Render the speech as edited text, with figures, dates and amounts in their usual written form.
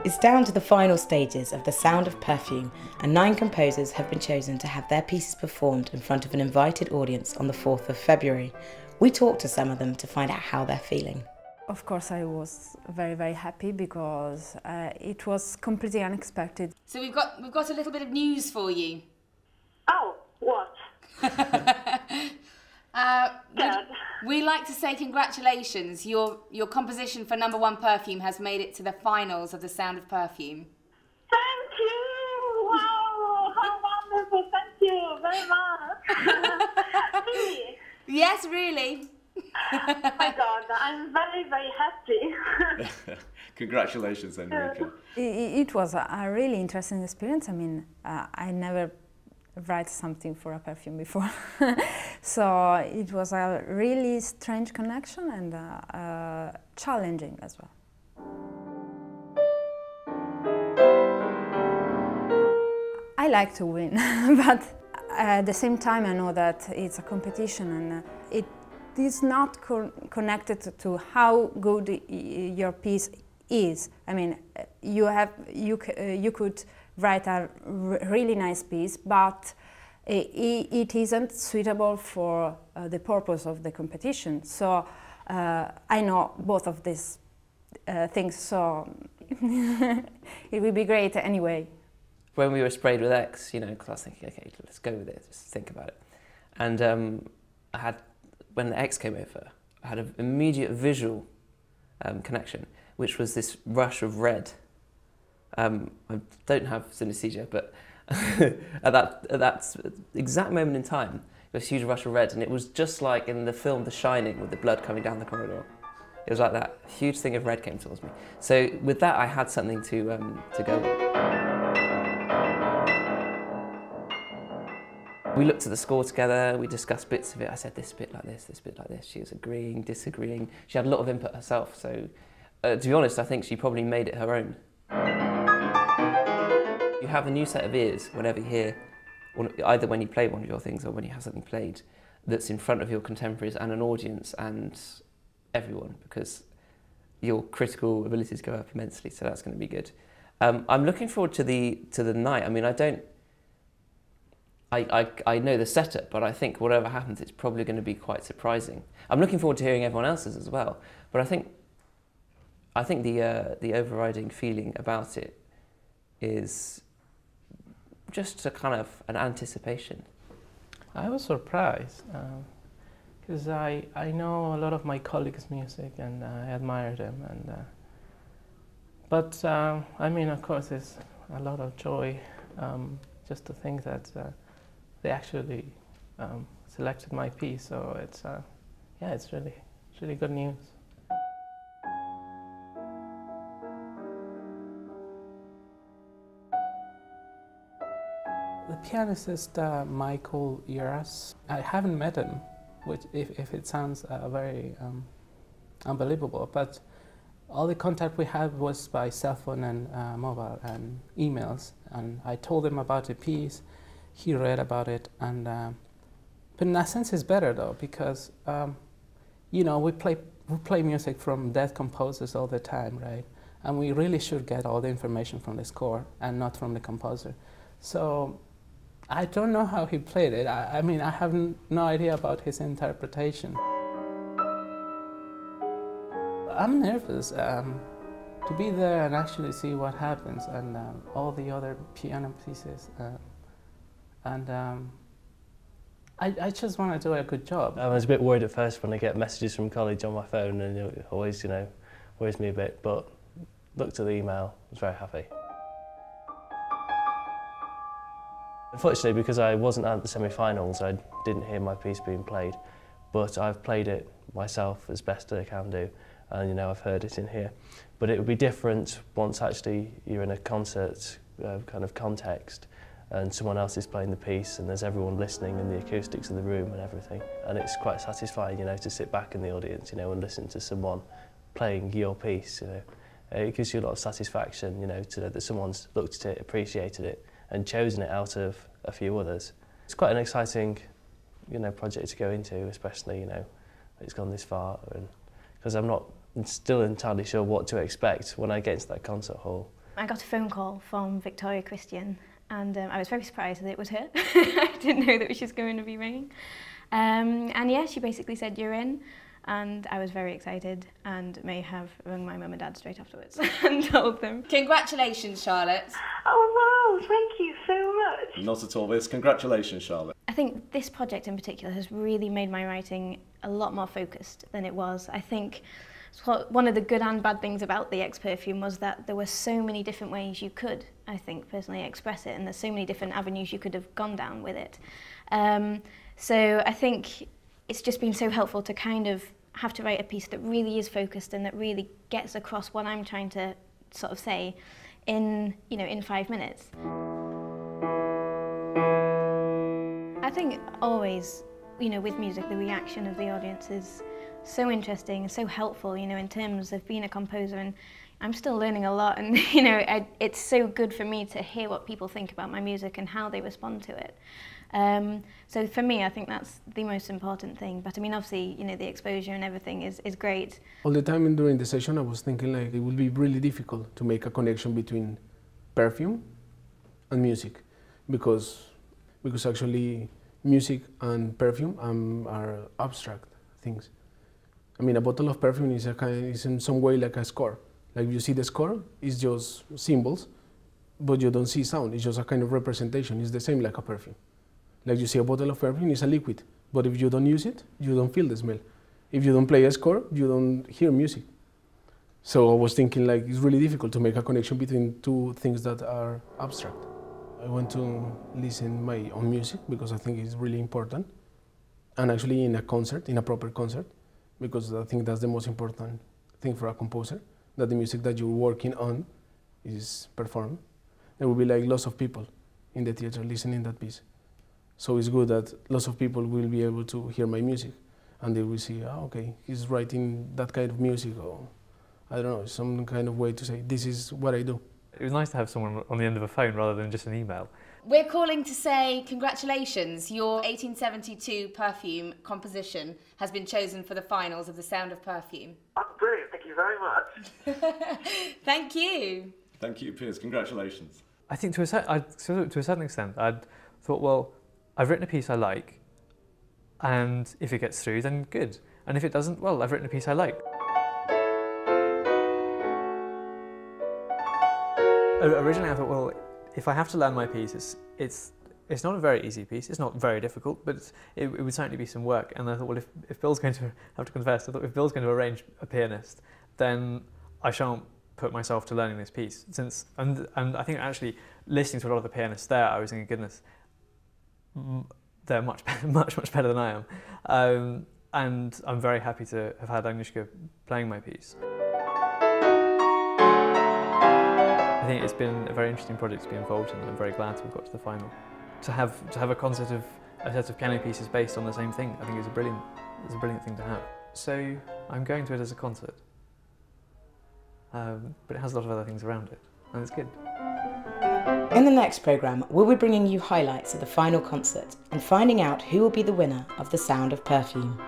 It's down to the final stages of the Sound of Perfume, and 9 composers have been chosen to have their pieces performed in front of an invited audience on the 4th of February. We talked to some of them to find out how they're feeling. Of course, I was very, very happy because it was completely unexpected. So we've got a little bit of news for you. Oh, what? We like to say congratulations. Your composition for #1 Perfume has made it to the finals of the Sound of Perfume. Thank you! Wow, how wonderful! Thank you very much. Really? Yes, really. Oh my God, I'm very, very happy. Congratulations, Enrica. It was a really interesting experience. I mean, I never write something for a perfume before. So it was a really strange connection and challenging as well. I like to win, but at the same time I know that it's a competition and it is not connected to how good your piece is. I mean, you could write a really nice piece, but it isn't suitable for the purpose of the competition. So I know both of these things, so it would be great anyway. When we were sprayed with X, you know, because I was thinking, okay, let's go with it, just think about it. And when the X came over, I had an immediate visual connection, which was this rush of red. I don't have synesthesia, but at that exact moment in time, there was a huge rush of red, and it was just like in the film The Shining with the blood coming down the corridor. It was like that huge thing of red came towards me. So with that, I had something to go with. We looked at the score together, we discussed bits of it. I said this bit like this bit like this. She was agreeing, disagreeing. She had a lot of input herself, so to be honest, I think she probably made it her own. You have a new set of ears whenever you hear, either when you play one of your things or when you have something played that's in front of your contemporaries and an audience and everyone, because your critical abilities go up immensely, so that's going to be good. I'm looking forward to the night. I mean, I know the setup, but I think whatever happens, it's probably going to be quite surprising. I'm looking forward to hearing everyone else's as well, but I think the overriding feeling about it is just a kind of an anticipation. I was surprised because I know a lot of my colleagues' music and I admire them, but I mean, of course, it's a lot of joy just to think that they actually selected my piece. So it's yeah, it's really good news. The pianist is Michael Uras. I haven't met him, which if it sounds very unbelievable, but all the contact we had was by cell phone and mobile and emails, and I told him about the piece, he read about it, and but in a sense it's better though, because you know, we play music from dead composers all the time, right? And we really should get all the information from the score and not from the composer. So I don't know how he played it. I mean, I have no idea about his interpretation. I'm nervous to be there and actually see what happens, and all the other piano pieces. I just want to do a good job. I was a bit worried at first when I get messages from college on my phone, and it always, you know, worries me a bit, but looked at the email, was very happy. Unfortunately, because I wasn't at the semi-finals, I didn't hear my piece being played, but I've played it myself as best I can do, and you know, I've heard it in here. But it would be different once actually you're in a concert kind of context and someone else is playing the piece and there's everyone listening and the acoustics of the room and everything. And it's quite satisfying, you know, to sit back in the audience, you know, and listen to someone playing your piece, you know. It gives you a lot of satisfaction, you know, to know that someone's looked at it, appreciated it, and chosen it out of a few others. It's quite an exciting, you know, project to go into, especially, you know, it's gone this far, and because I'm not still entirely sure what to expect when I get into that concert hall. I got a phone call from Victoria Christian, and I was very surprised that it was her. I didn't know that it was just going to be ringing. And yeah, she basically said, "You're in." And I was very excited and may have rung my mum and dad straight afterwards and told them. Congratulations, Charlotte. Oh, wow, thank you so much. Not at all, it's congratulations, Charlotte. I think this project in particular has really made my writing a lot more focused than it was. I think one of the good and bad things about the X Perfume was that there were so many different ways you could, I think, personally express it, and there's so many different avenues you could have gone down with it. So I think it's just been so helpful to kind of have to write a piece that really is focused and that really gets across what I'm trying to sort of say in 5 minutes. I think always, with music, the reaction of the audience is so interesting and so helpful, in terms of being a composer, and I'm still learning a lot, and it's so good for me to hear what people think about my music and how they respond to it. So for me, I think that's the most important thing. But I mean, obviously, the exposure and everything is great. All the time during the session, I was thinking like it would be really difficult to make a connection between perfume and music, because actually music and perfume are abstract things. I mean, a bottle of perfume is in some way like a score. Like you see the score, it's just symbols, but you don't see sound. It's just a kind of representation. It's the same like a perfume. Like you see a bottle of perfume, it's a liquid, but if you don't use it, you don't feel the smell. If you don't play a score, you don't hear music. So I was thinking like it's really difficult to make a connection between two things that are abstract. I want to listen my own music because I think it's really important, and actually in a concert, in a proper concert, because I think that's the most important thing for a composer, that the music that you're working on is performed. There will be like lots of people in the theater listening that piece. So it's good that lots of people will be able to hear my music and they will see, oh, okay, he's writing that kind of music, or I don't know, some kind of way to say, this is what I do. It was nice to have someone on the end of a phone rather than just an email. We're calling to say congratulations. Your 1872 perfume composition has been chosen for the finals of the Sound of Perfume. Oh, brilliant. Thank you very much. Thank you. Thank you, Piers. Congratulations. I think to a certain extent, I'd thought, well, I've written a piece I like, and if it gets through, then good. And if it doesn't, well, I've written a piece I like. Originally I thought, well, if I have to learn my piece, it's not a very easy piece, it's not very difficult, but it would certainly be some work. And I thought, well, if Bill's going to, have to confess, I thought if Bill's going to arrange a pianist, then I shan't put myself to learning this piece. And I think actually listening to a lot of the pianists there, I was thinking, goodness, they're much better than I am. And I'm very happy to have had Agnieszka playing my piece. I think it's been a very interesting project to be involved in, and I'm very glad to have got to the final. To have a concert of a set of piano pieces based on the same thing, I think is a brilliant thing to have. So I'm going to it as a concert, but it has a lot of other things around it, and it's good. In the next programme, we'll be bringing you highlights of the final concert and finding out who will be the winner of the Sound of Perfume.